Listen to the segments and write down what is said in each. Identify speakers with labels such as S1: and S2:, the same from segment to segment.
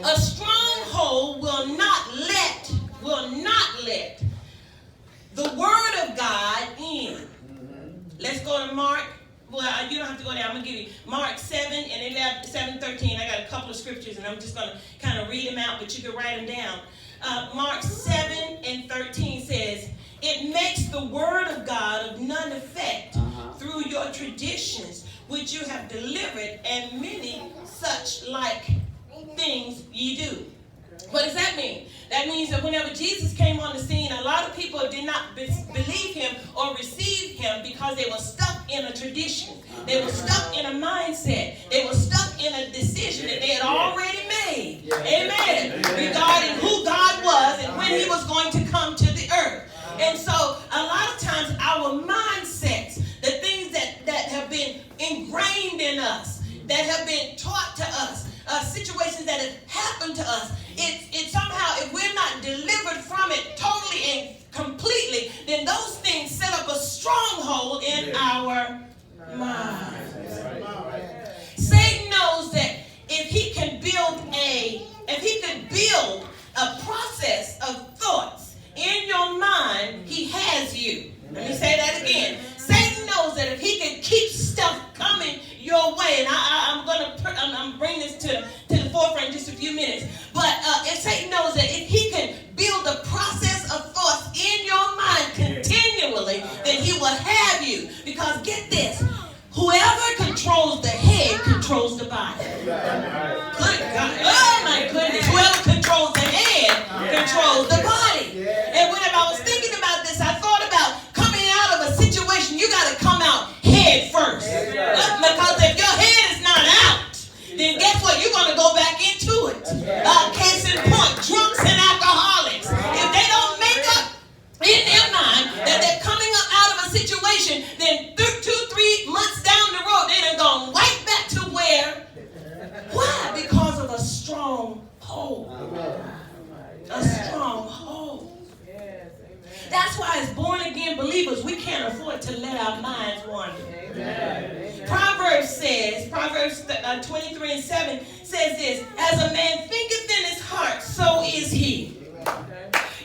S1: A stronghold will not let the word of God in. Let's go to Mark. Well, you don't have to go there. I'm going to give you Mark 7 and 11, 7:13. I got a couple of scriptures, and I'm just going to kind of read them out, but you can write them down. Mark 7 and 13 says, it makes the word of God of none effect through your traditions, which you have delivered, and many such like things ye do. What does that mean? That means that whenever Jesus came on the scene, a lot of people did not believe him or receive him because they were stuck in a tradition. They were stuck in a mindset. They were stuck in a decision that they had already made. Amen. Regarding who God was and when he was going to come to the earth. And so a lot of times our mindsets, the things that have been ingrained in us, that have been taught to us, situations that have happened to us, it somehow, if we're not delivered from it totally and completely, then those things set up a stronghold in our minds. Satan knows that if he can build a process of thoughts in your mind, he has you. Let me say that again. Satan knows that if he can keep stuff coming your way, and I'm bringing this to the forefront in just a few minutes. But if Satan knows that if he can build a process of thoughts in your mind continually, then he will have you. Because get this, whoever controls the head controls the body. Good God. Oh my goodness. Whoever controls the head controls the body. And whenever I was thinking about this, I thought about coming out of a situation, you got to come out head first. Because if your head is not out, then guess what? You're going to go back into it. Case in point, drunks and alcoholics. If they don't make up in their mind that they're coming up out of a situation, then 2-3 months down the road, they done gone right back to where? Why? Because of a strong hold. A strong hold. That's why as born again believers, we can't afford to let our minds wander. Proverbs 23 and 7 says this, as a man thinketh in his heart, so is he.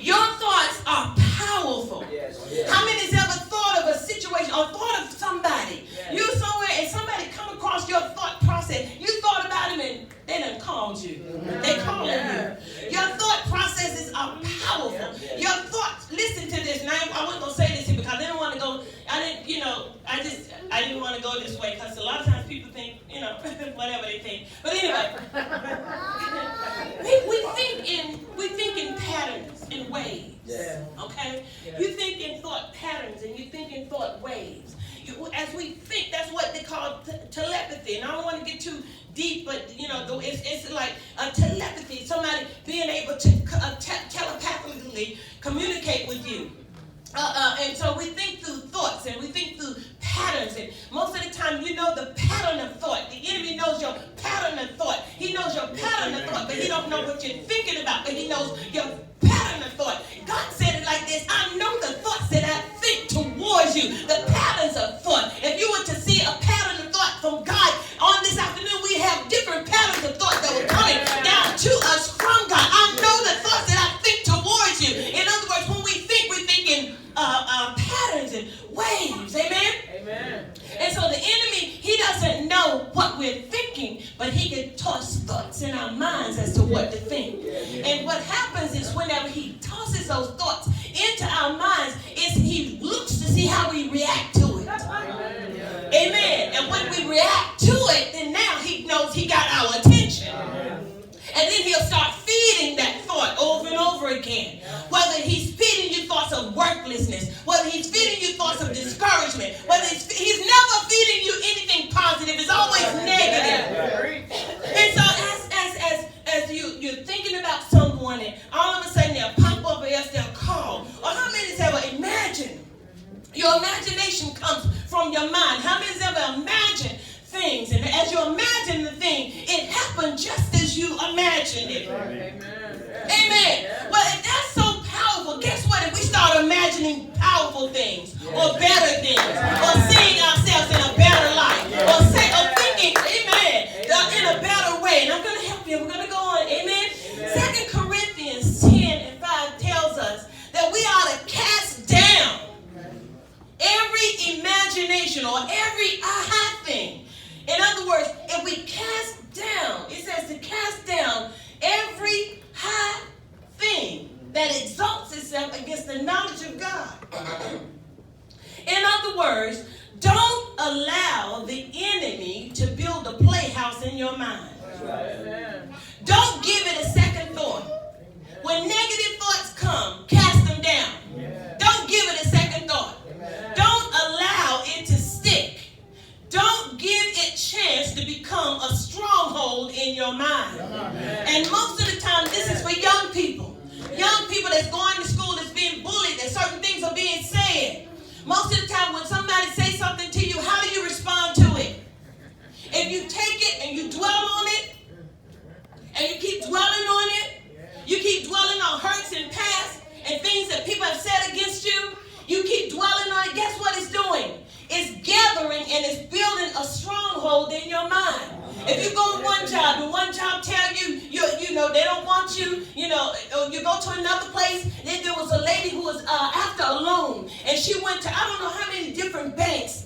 S1: Your thoughts are powerful. How many has ever thought of a situation or thought of somebody? You somewhere and somebody come across your thought process. You thought about him and they done called you. They calling you. Your thought processes are powerful. Your thoughts, listen to this. Now I wasn't going to say this here because I didn't want to go, I didn't want to go this way because a lot of times people think, whatever they think. But anyway, we think in patterns, in waves. Okay? You think in thought patterns and you think in thought waves. As we think, that's what they call telepathy. And I don't want to get too deep, but it's like a telepathy. Somebody being able to telepathically communicate with you. And so we think through thoughts and we think through patterns. And most of the time, you know the pattern of thought. The enemy knows your pattern of thought. He knows your pattern of thought, but he don't know what you're thinking about. But he knows your pattern of thought. God said it like this, I know the thoughts that I think towards you. The patterns of thought. If you were to see a pattern of thought from God on this afternoon, we have different patterns of thought that were coming down to us from God. I know the thoughts that I think towards you. In other words, when we think, we're thinking patterns and waves. Amen? And so the enemy, he doesn't know what we're thinking, but he can toss thoughts in our minds as to what to think. And what happens is whenever he tosses those thoughts into our minds, is he looks to see how we react to it. Amen. And when we react to it, then now he knows he got our attention. And then he'll start feeding that thought over and over again. Whether he's feeding you thoughts of worthlessness, whether he's feeding you thoughts of discouragement, whether he's never feeding you anything positive, it's always negative. And so as you're thinking about someone and all of a sudden they'll pop up or else they'll call. Or how many has ever imagined? Your imagination comes from your mind. How many has ever imagined things? And as you imagine the thing, it happened just as you imagined it. Amen. Well, if that's so powerful, guess what? If we start imagining powerful things or better things or seeing ourselves in a better light or thinking, amen, in a better way. And I'm going to help you. We're going to go on. Amen. And most of the time, this is for young people. Young people that's going to school, that's being bullied, that certain things are being said. Most of the time, when somebody says something to you, how do you respond to it? If you take it and you dwell on it, and you keep dwelling on it, you keep dwelling on hurts and past and things that people have said against you, you keep dwelling on it, guess what it's doing? It's gathering and it's building a stronghold in your mind. If you go to one job and one job tell you, they don't want you, you go to another place. Then there was a lady who was after a loan, and she went to I don't know how many different banks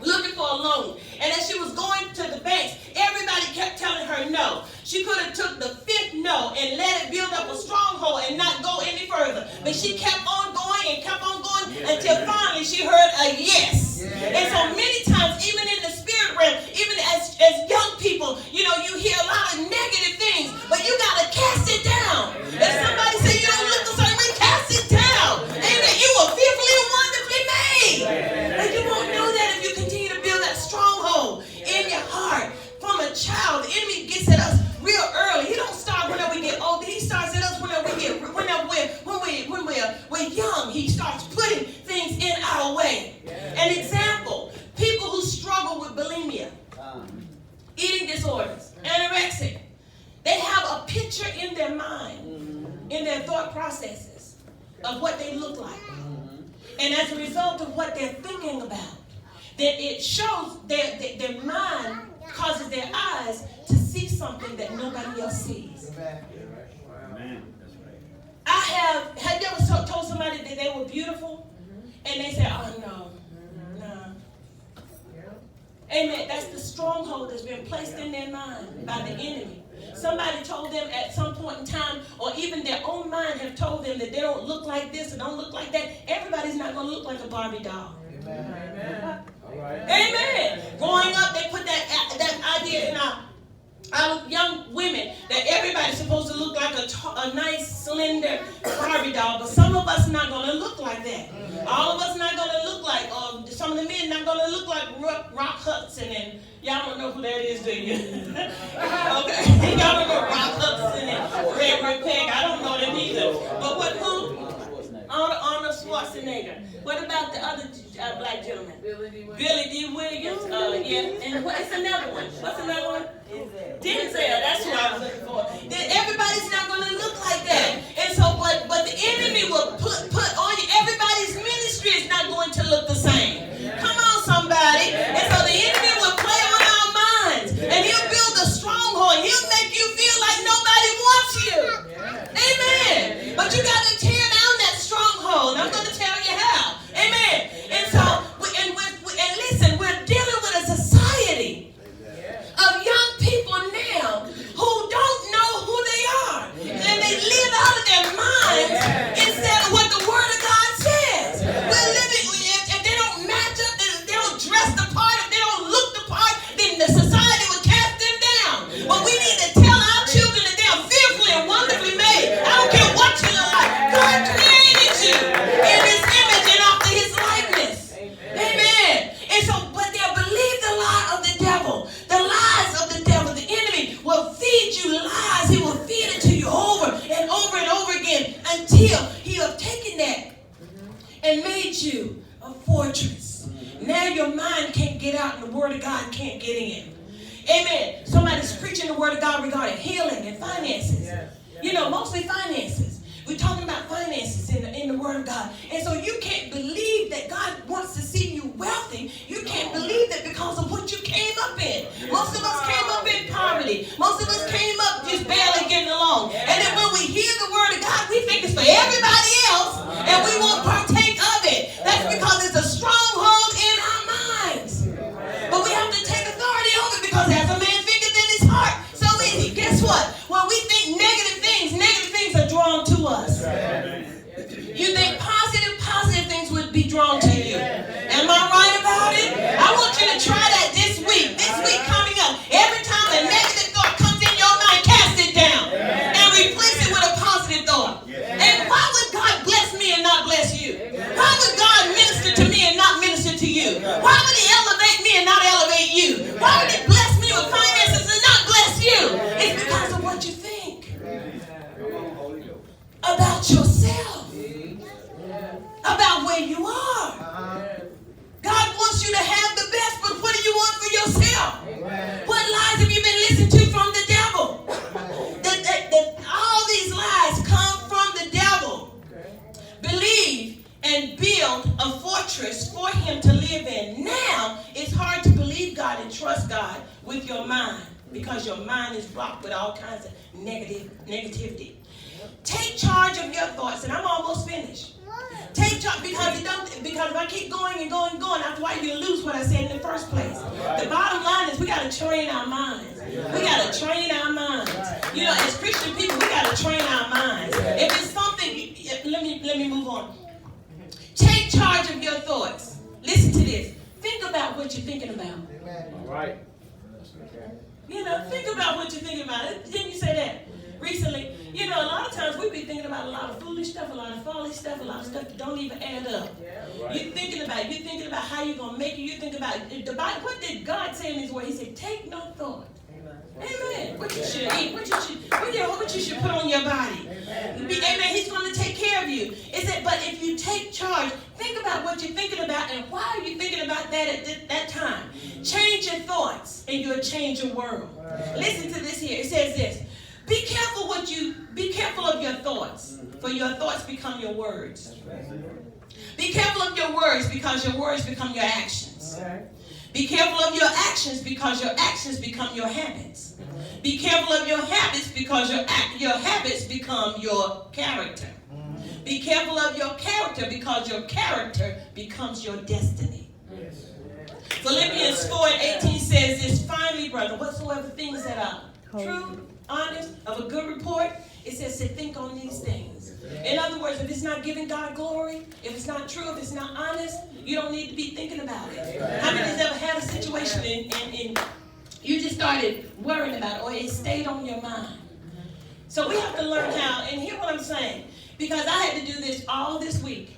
S1: looking for a loan. And as she was going to the banks, everybody kept telling her no. She could have took the fifth no and let it build up a stronghold and not go any further. But she kept on going and kept on going until finally she heard a yes. And so many times, even in the spirit realm, even as young people, you hear a lot of negative things, but you got to cast it down. If somebody say you don't look a certain way, cast it down. Amen. You were fearfully and wonderfully made. But you won't know that if you continue to build that stronghold in your heart. From a child, the enemy gets at us real early. He don't start whenever we get older. He starts at us whenever we're young. He starts putting things in our way. An example: people who struggle with bulimia, eating disorders, anorexic. They have a picture in their mind, in their thought processes, of what they look like. And as a result of what they're thinking about, that it shows their mind causes their eyes to see something that nobody else sees. Amen. Have you ever told somebody that they were beautiful? And they say, oh, no. Amen. That's the stronghold that's been placed in their mind by the enemy. Somebody told them at some point in time, or even their own mind have told them that they don't look like this or don't look like that. Everybody's not going to look like a Barbie doll. Amen. Amen. Growing up, they put that idea in our young women that everybody's supposed to look like a nice, slender Barbie doll, but some of us not going to look like that. All of us not going to look like, or some of the men not going to look like Rock Hudson, and y'all don't know who that is, do you? Okay, y'all don't know Rock Hudson and Red Peg. I don't know them either. But who? Arnold Schwarzenegger. What about the other black gentleman? Billy D. Williams. And what's another one? What's another one? Denzel. That's who I was looking for. Everybody's not going to look like that. And so, but the enemy will put on you. Everybody's ministry is not going to look the same. Come on, somebody. And so the enemy will play on our minds, and he'll build a stronghold. He'll make you feel like nobody wants you. Amen. But you got to tear down that stronghold. I'm going to tell you how. Amen. And so, and listen, we're dealing with a society of young people now who don't know who they are. And they live out of their minds instead of what the Word of God says. We're living, if they don't match up, they don't dress the part, if they don't look the part, then the society will cast them down. But we need to tell our children that they are fearfully and wonderfully made. I don't care what you look like. God created you in His image and after His likeness. Amen. And so, but they'll believe the lie of the devil. The lies of the devil. The enemy will feed you lies. He will feed it to you over and over and over again until he have taken that and made you a fortress. Now your mind can't get out and the Word of God can't get in. Amen. Somebody's preaching the Word of God regarding healing and finances. Mostly finances. We're talking about finances in the Word of God. And so you can't believe that God wants to see you wealthy. You can't believe that because of what you came up in. Most of us came up in poverty. Most of us came up just barely getting along. And then when we hear the Word of God, we think it's for everybody else, and we won't partake of it. That's because it's a stronghold in our minds. But we have to take authority over it, because as a man thinketh in his heart, so is he. Guess what? about yourself, about where you are. God wants you to have the best, but what do you want for yourself? What lies have you been listening to from the devil? All these lies come from the devil. Believe and build a fortress for him to live in. Now, it's hard to believe God and trust God with your mind because your mind is rocked with all kinds of negativity. Take charge of your thoughts, and I'm almost finished. Take charge because if I keep going and going and going, that's why you lose what I said in the first place. The bottom line is we got to train our minds. We got to train our minds. You know, as Christian people, we got to train our minds. If it's something, let me move on. Take charge of your thoughts. Listen to this. Think about what you're thinking about.
S2: All right.
S1: You know, think about what you're thinking about. Didn't you say that recently? You know, a lot of times we be thinking about a lot of foolish stuff, a lot of folly stuff, a lot of stuff that don't even add up. You're thinking about how you're going to make it. You think about the Bible. What did God say in his word? He said, take no thought. Amen. What you should eat, what you should put on your body. Amen. He's going to take care of you. It said, but if you take charge, think about what you're thinking about and why are you thinking about that at that time. Change your thoughts and you'll change your world. Listen to this here. It says this. Be careful of your thoughts, for your thoughts become your words. Be careful of your words because your words become your actions. Be careful of your actions because your actions become your habits. Be careful of your habits because your habits become your character. Be careful of your character because your character becomes your destiny. Philippians 4:18 says this, finally, brother, whatsoever things that are true, honest, of a good report, it says to think on these things. In other words, if it's not giving God glory, if it's not true, if it's not honest, you don't need to be thinking about it. How many has ever had a situation and you just started worrying about it or it stayed on your mind? So we have to learn how, and hear what I'm saying, because I had to do this all this week.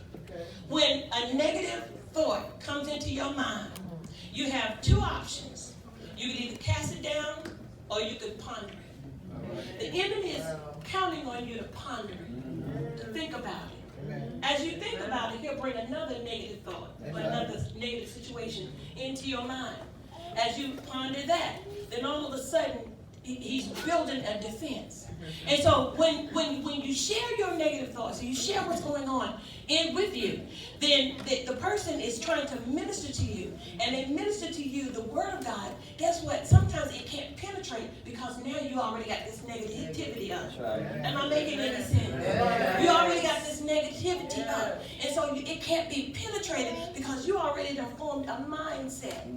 S1: When a negative thought comes into your mind, you have two options. You can either cast it down or you can ponder it. The enemy is counting on you to ponder it, to think about it. As you think about it, he'll bring another negative thought or another negative situation into your mind. As you ponder that, then all of a sudden, he's building a defense. And so when you share your negative thoughts, you share what's going on with you, then the person is trying to minister to you. And they minister to you the word of God. Guess what? Sometimes it can't penetrate because now you already got this negativity up. Am I making any sense? You already got this negativity up. And so it can't be penetrated because you already have formed a mindset,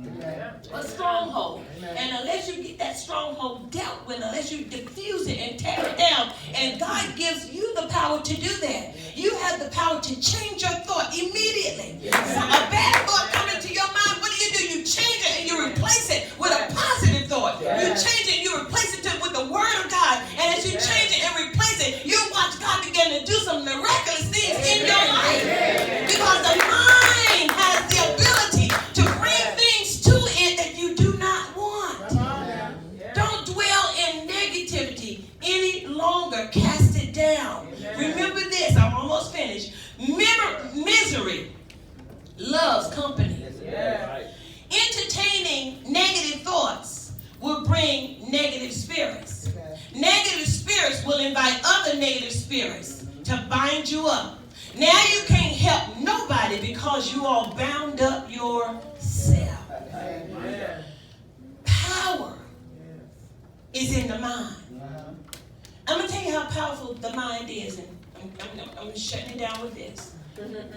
S1: a stronghold. And unless you get that stronghold dealt with, unless you diffuse it and tear it down, and God gives you the power to do that. You have the power to change your thought immediately. So a bad thought comes into your mind, what do? You change it and you replace it with a positive thought. You change it and you replace it with the word of God. And as you change it and replace it, you'll watch God begin to do some miraculous things in your life. Because the mind has the ability to bring things to it that you do not want. Don't dwell in negativity any longer. Cast it down. Remember this, I'm almost finished. Misery loves company. Entertaining negative thoughts will bring negative spirits. Negative spirits will invite other negative spirits to bind you up. Now you can't help nobody because you all bound up yourself. Power is in the mind. I'm going to tell you how powerful the mind is, and I'm shutting it down with this.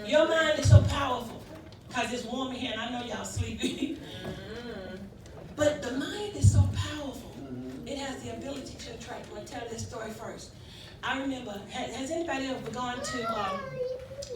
S1: Your mind is so powerful because it's warm in here, and I know y'all sleepy. But the mind is so powerful. It has the ability to attract. I'm going to tell this story first. I remember, has anybody ever gone to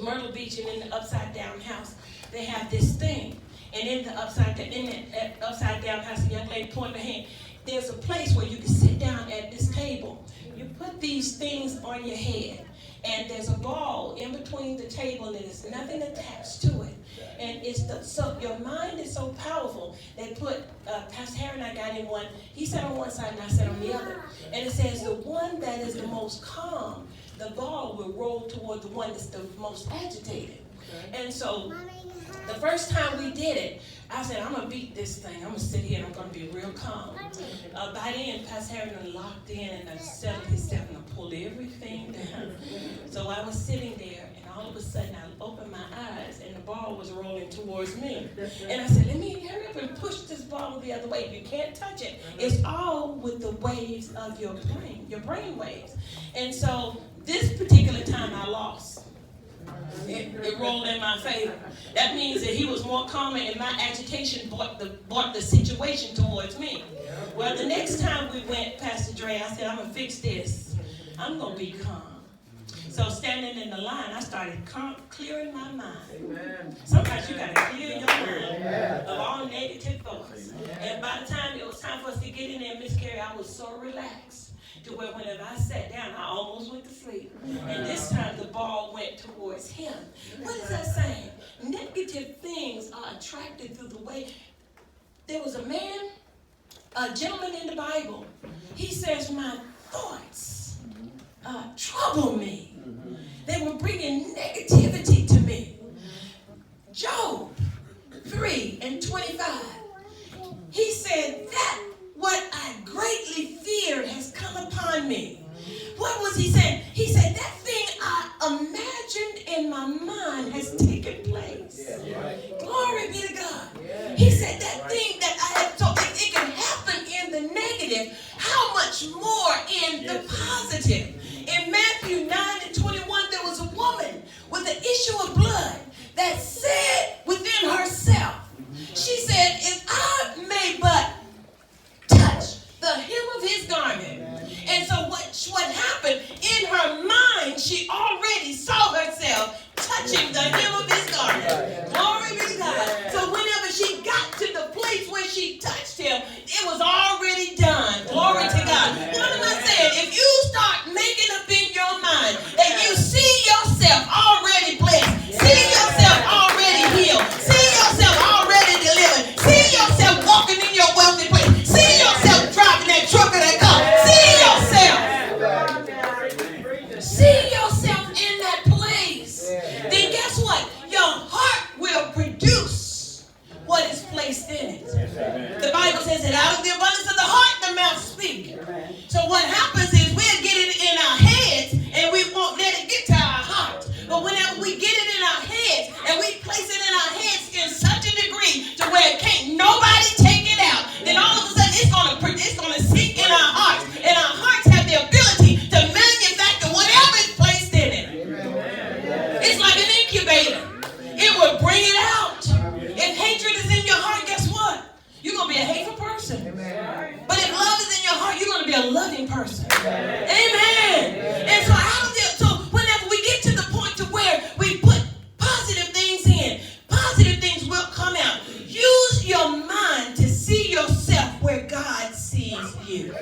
S1: Myrtle Beach, and in the Upside Down House, they have this thing. And in the Upside Down House, the young lady pointed her hand. There's a place where you can sit down at this table. You put these things on your head. and there's a ball in between the table, and there's nothing attached to it. And so your mind is so powerful. They put, Pastor Harry and I got in one. He sat on one side and I sat on the other. And it says the one that is the most calm, the ball will roll toward the one that's the most agitated. And so the first time we did it, I said, I'm going to beat this thing. I'm going to sit here and I'm going to be real calm. By then, Pastor Harry locked in and settled himself and I pulled everything down. So I was sitting there, and all of a sudden I opened my eyes and the ball was rolling towards me. And I said, let me hurry up and push this ball the other way. You can't touch it. It's all with the waves of your brain waves. And so this particular time I lost. It rolled in my favor. That means that he was more calm, and my agitation brought the situation towards me. Well, the next time we went, Pastor Dre, I said, I'm going to fix this. I'm going to be calm. So standing in the line, I started clearing my mind. Amen. Sometimes you got to clear your mind of all negative thoughts. And by the time it was time for us to get in there, Miss Carrie, I was so relaxed to where whenever I sat down, I almost went to sleep. And this time the ball went towards him. What is that saying? Negative things are attracted through the way. There was a gentleman in the Bible. He says, my thoughts trouble me. They were bringing negativity to me. Job 3:25. He said, that what I greatly feared has come upon me. What was he saying? He said, that thing I imagined in my mind has taken place. Glory be to God. He said, that thing that I had thought, it can happen in the negative, how much more in the positive? In Matthew 9:21, there was a woman with an issue of blood that said within herself, she said, if I may but touch the hem of his garment. And so what happened, in her mind, she already saw herself touching the hem of his garment. Glory be to God. So whenever she got to the place where she touched him, it was already done. Glory to God. What am I saying? If you start making up in your mind that you see yourself already blessed, see yourself already healed, see yourself already delivered, see yourself walking in your wealthy place, see yourself driving that truck or that car, see yourself in that place, then guess what? Your heart will produce what is placed in it. The Bible says that out of the abundance of the heart, the mouth speaks. So what happens is we'll get it in our heads and we won't let it get to our heart. But whenever we get it in our heads and we place it in our heads in such a degree to where can't nobody take it out, then all of a sudden it's going to sink in our hearts. And our hearts have the ability to manufacture whatever is placed in it. It's like an incubator. It will bring it out. If hatred is in your heart, guess what? You're going to be a hateful person. But if love is in your heart, you're going to be a loving person. Amen. And so whenever we get to the point to where we put positive things in, positive things will come out. Use your mind to see yourself where God sees you.